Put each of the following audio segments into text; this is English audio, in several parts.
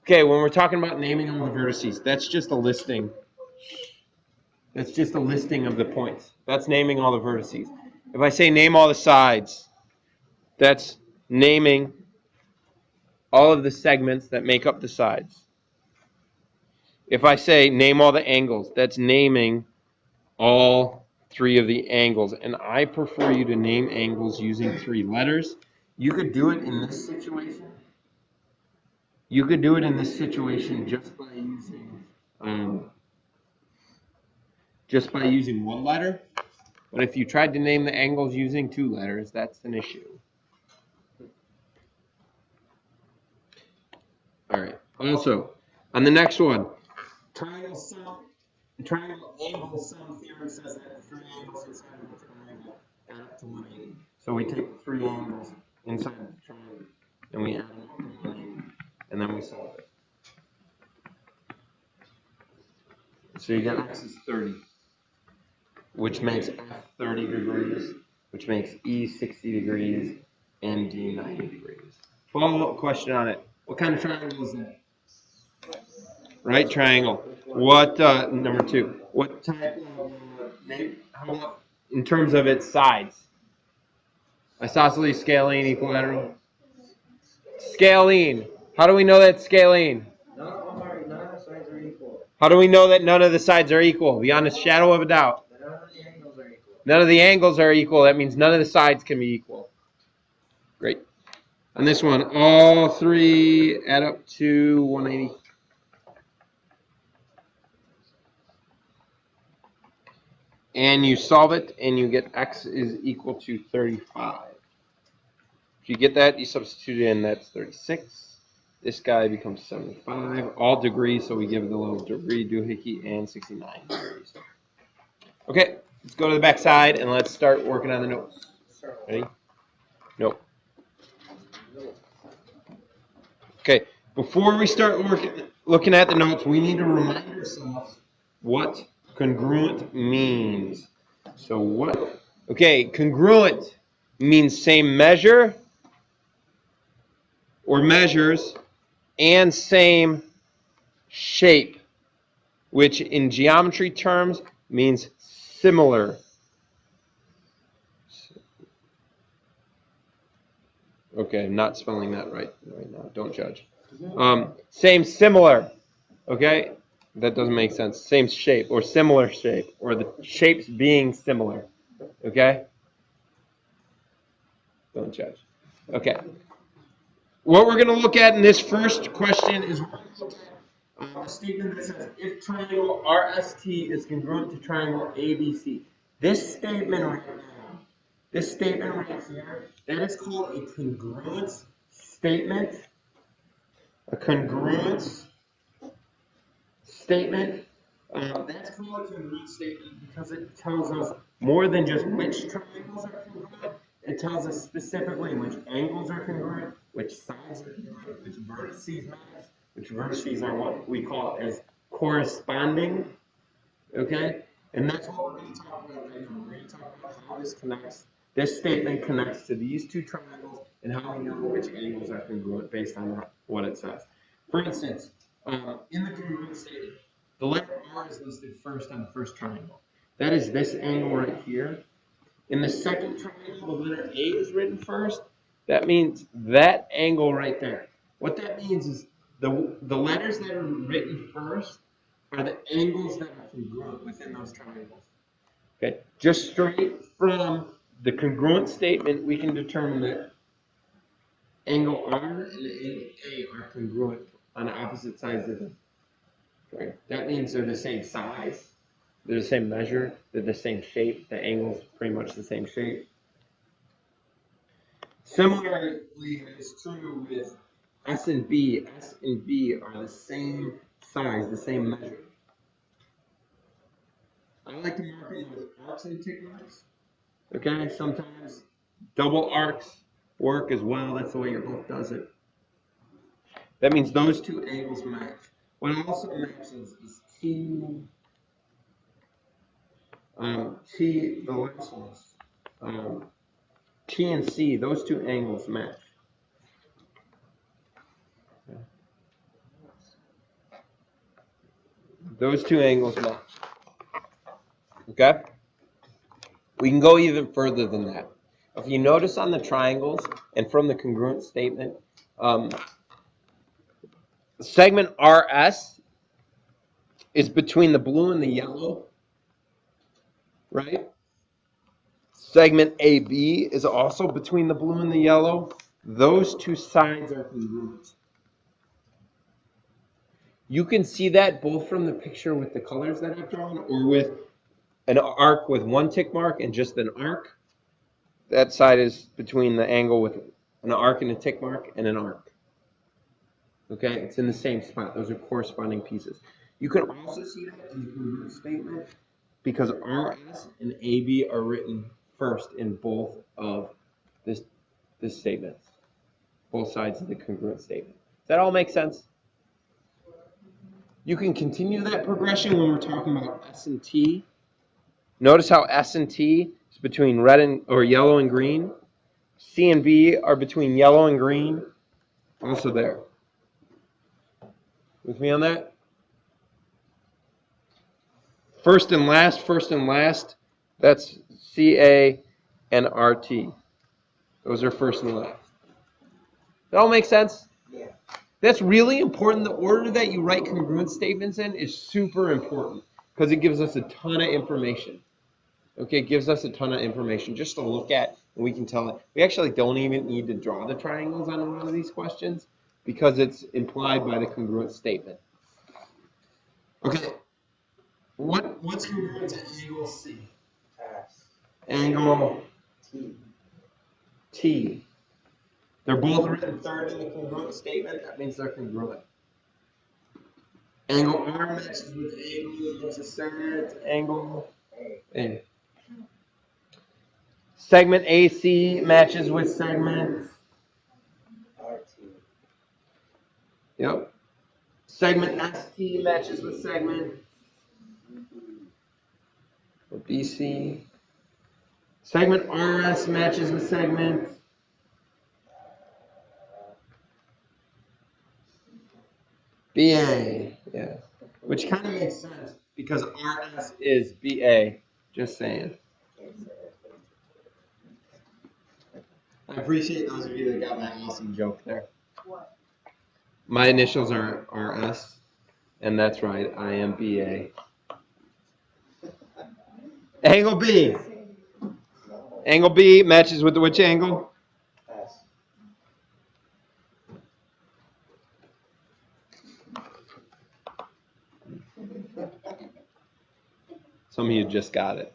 Okay, when we're talking about naming all the vertices, that's just a listing. That's just a listing of the points. That's naming all the vertices. If I say name all the sides, that's naming all of the segments that make up the sides. If I say name all the angles, that's naming all 3 of the angles. And I prefer you to name angles using 3 letters. You could do it in this situation. You could do it in this situation just by using 1 letter. But if you tried to name the angles using 2 letters, that's an issue. All right. Also, on the next one, triangle angle sum theorem says that 3 angles inside of the triangle add up to 180. So we take 3 angles inside of the triangle and we add them up to 180, and then we solve it. So you get x is 30, which makes f 30 degrees, which makes e 60 degrees, and d 90 degrees. Follow-up question on it. What kind of triangle is that? Right triangle. What, number 2, what type of, how about in terms of its sides? Isosceles, scalene, equilateral? Scalene. How do we know that's scalene? None of the sides are equal. How do we know that none of the sides are equal? Beyond a shadow of a doubt. None of the angles are equal. None of the angles are equal. That means none of the sides can be equal. Great. On this one, all 3 add up to 180. And you solve it, and you get x is equal to 35. If you get that, you substitute in, that's 36. This guy becomes 75. All degrees, so we give the little degree doohickey, and 69 degrees. Okay, let's go to the back side, and let's start working on the notes. Ready? Nope. Okay, before we start looking at the notes, we need to remind ourselves what congruent means. So what? Okay, congruent means same measure or measures and same shape, which in geometry terms means similar. Okay, I'm not spelling that right now. Don't judge. Same similar. Okay, that doesn't make sense. Same shape or similar shape, or the shapes being similar. Okay? Don't judge. Okay. What we're going to look at in this first question is a statement that says if triangle RST is congruent to triangle ABC. This statement right here, that is called a congruence statement. A congruence statement. That's called a congruent statement because it tells us more than just which triangles are congruent. It tells us specifically which angles are congruent, which sides are congruent, which vertices match, which vertices are what we call as corresponding. Okay? And that's what we're going to talk about right now. We're going to talk about how this connects. This statement connects to these 2 triangles and how we know which angles are congruent based on what it says. For instance, in the congruent statement, the letter R is listed first on the first triangle. That is this angle right here. In the second triangle, the letter A is written first. That means that angle right there. What that means is the letters that are written first are the angles that are congruent within those triangles. Okay, just straight from the congruent statement, we can determine that angle R and angle A are congruent on opposite sides of them. Okay, that means they're the same size, they're the same measure, they're the same shape. The angle's pretty much the same shape. Similarly, it's true with S and B. S and B are the same size, the same measure. I like to mark it with arcs and tick marks. Okay, sometimes double arcs work as well. That's the way your book does it. That means those 2 angles match. What also matches is T, the last ones. T and C, those 2 angles match. Okay. Those two angles match. Okay? We can go even further than that. If you notice on the triangles and from the congruent statement, segment RS is between the blue and the yellow, right? Segment AB is also between the blue and the yellow. Those two sides are congruent. You can see that both from the picture with the colors that I've drawn or with an arc with one tick mark and just an arc. That side is between the angle with an arc and a tick mark and an arc. Okay, it's in the same spot. Those are corresponding pieces. You can also see that in the congruent statement because RS and AB are written first in both of this statement. Both sides of the congruent statement. Does that all make sense? You can continue that progression when we're talking about S and T. Notice how S and T is between red and or yellow and green. C and B are between yellow and green. Also there. With me on that? First and last, that's CA and RT. Those are first and last. That all makes sense? Yeah. That's really important. The order that you write congruent statements in is super important because it gives us a ton of information. Okay, it gives us a ton of information just to look at, and we can tell it. We actually don't even need to draw the triangles on a lot of these questions because it's implied by the congruent statement. Okay, what's congruent to angle C? S. Angle T. T. They're both written third in the congruent statement. That means they're congruent. Angle R matches with angle, which is segment angle A. Segment AC matches with segment RT. Yep. Segment ST matches with segment BC. Segment RS matches with segment BA. Yeah. Which kind of makes sense because RS is BA. Just saying. I appreciate those of you that got my awesome joke there. What? My initials are RS, and that's right, I am BA. Angle B. Angle B matches with which angle? S. Some of you just got it.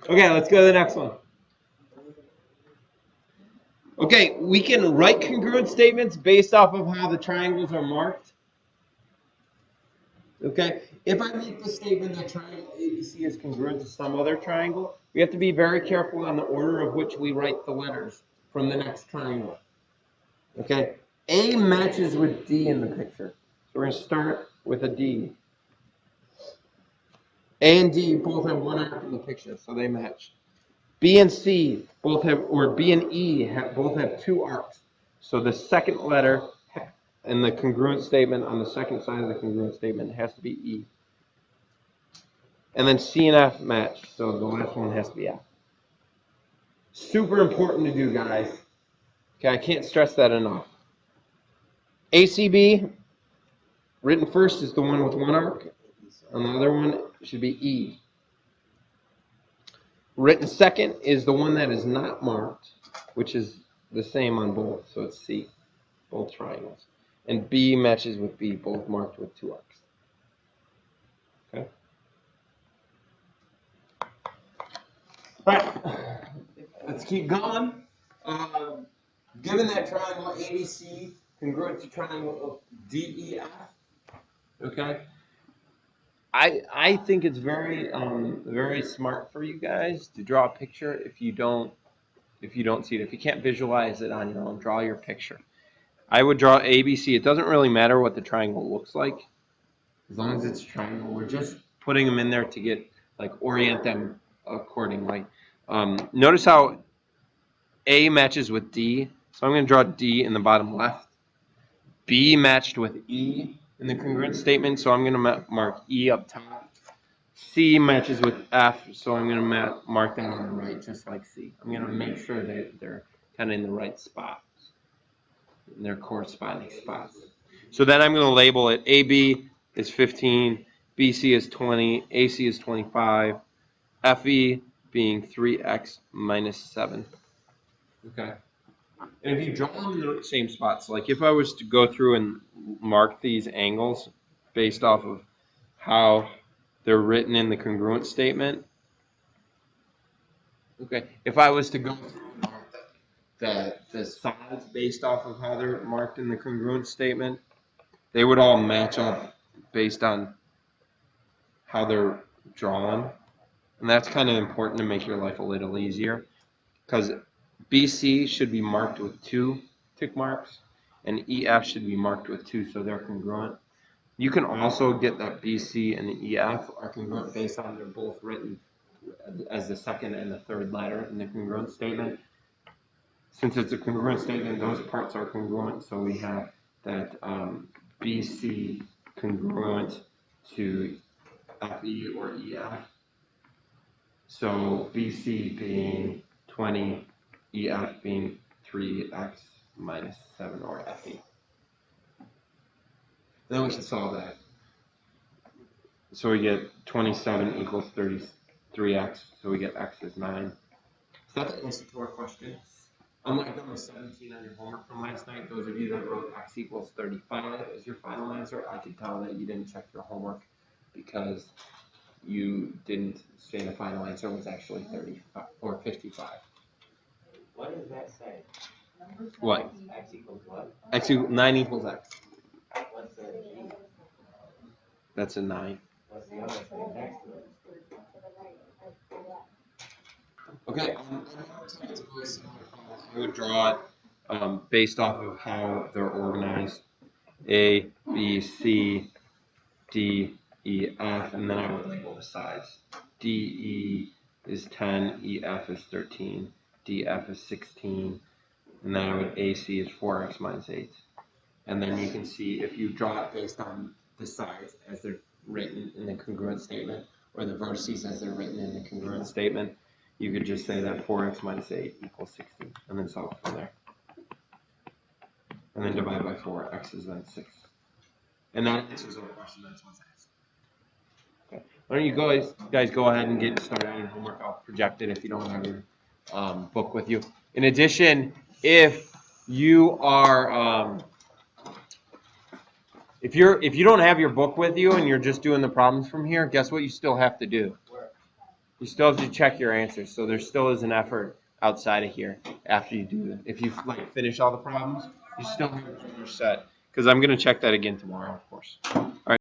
Okay, let's go to the next one. Okay, we can write congruent statements based off of how the triangles are marked. Okay, if I make the statement that triangle ABC is congruent to some other triangle, we have to be very careful on the order of which we write the letters from the next triangle. Okay, A matches with D in the picture. So we're going to start with a D. A and D both have one arc in the picture, so they match. B and C both have, or B and E both have two arcs. So the second letter in the congruent statement on the second side of the congruent statement has to be E. And then C and F match, so the last one has to be F. Super important to do, guys. Okay, I can't stress that enough. ACB, written first, is the one with one arc. And the other one should be E. Written second is the one that is not marked, which is the same on both, so it's C, both triangles. And B matches with B, both marked with two arcs. Okay? All right, let's keep going. Given that triangle ABC congruent to triangle DEF, okay? I think it's very very smart for you guys to draw a picture if you don't see it. If you can't visualize it on your own, draw your picture. I would draw ABC. It doesn't really matter what the triangle looks like, as long as it's a triangle. We're just putting them in there to get orient them accordingly. Notice how A matches with D. So I'm going to draw D in the bottom left. B matched with E in the congruent statement, so I'm going to mark E up top. C matches with F, so I'm going to mark them on the right, just like C. I'm going to make sure that they're kind of in the right spots, in their corresponding spots. So then I'm going to label it AB is 15, BC is 20, AC is 25, FE being 3x minus 7. Okay. And if you draw them in the same spots, like if I was to go through and mark these angles based off of how they're written in the congruent statement, okay, if I was to go through and mark the sides based off of how they're marked in the congruent statement, they would all match up based on how they're drawn. And that's kind of important to make your life a little easier, because BC should be marked with 2 tick marks, and EF should be marked with 2, so they're congruent. You can also get that BC and EF are congruent based on they're both written as the second and the third letter in the congruent statement. Since it's a congruent statement, those parts are congruent, so we have that BC congruent to FE or EF. So BC being 20, EF being 3x minus 7, or FE. Then we should solve that. So we get 27 equals 33x, so we get x is 9. So that's the answer to our question. Unlike number 17 on your homework from last night, those of you that wrote x equals 35 as your final answer, I could tell that you didn't check your homework because you didn't say the final answer was actually 35 or 55. What does that say? What? X equals what? 9 equals x. What's the G? That's a 9. What's the other thing next to it? Okay, I would draw it based off of how they're organized. A, B, C, D, E, F, and then I would label the sides. D, E is 10, E, F is 13, D, F is 16, and then I would AC is 4x minus 8. And then you can see if you draw it based on the sides as they're written in the congruent statement, or the vertices as they're written in the congruent statement, you could just say that 4x minus 8 equals 16, and then solve from there. And then divide by 4, x is then 6. And that answers our question that's what's asked. Okay. Why don't you guys go ahead and get started on your homework. I'll project it if you don't have your book with you. In addition, if you are if you don't have your book with you and you're just doing the problems from here, guess what you still have to do? You still have to check your answers. So there still is an effort outside of here after you do it. If you finish all the problems, you still have your set. Because I'm going to check that again tomorrow, of course. All right.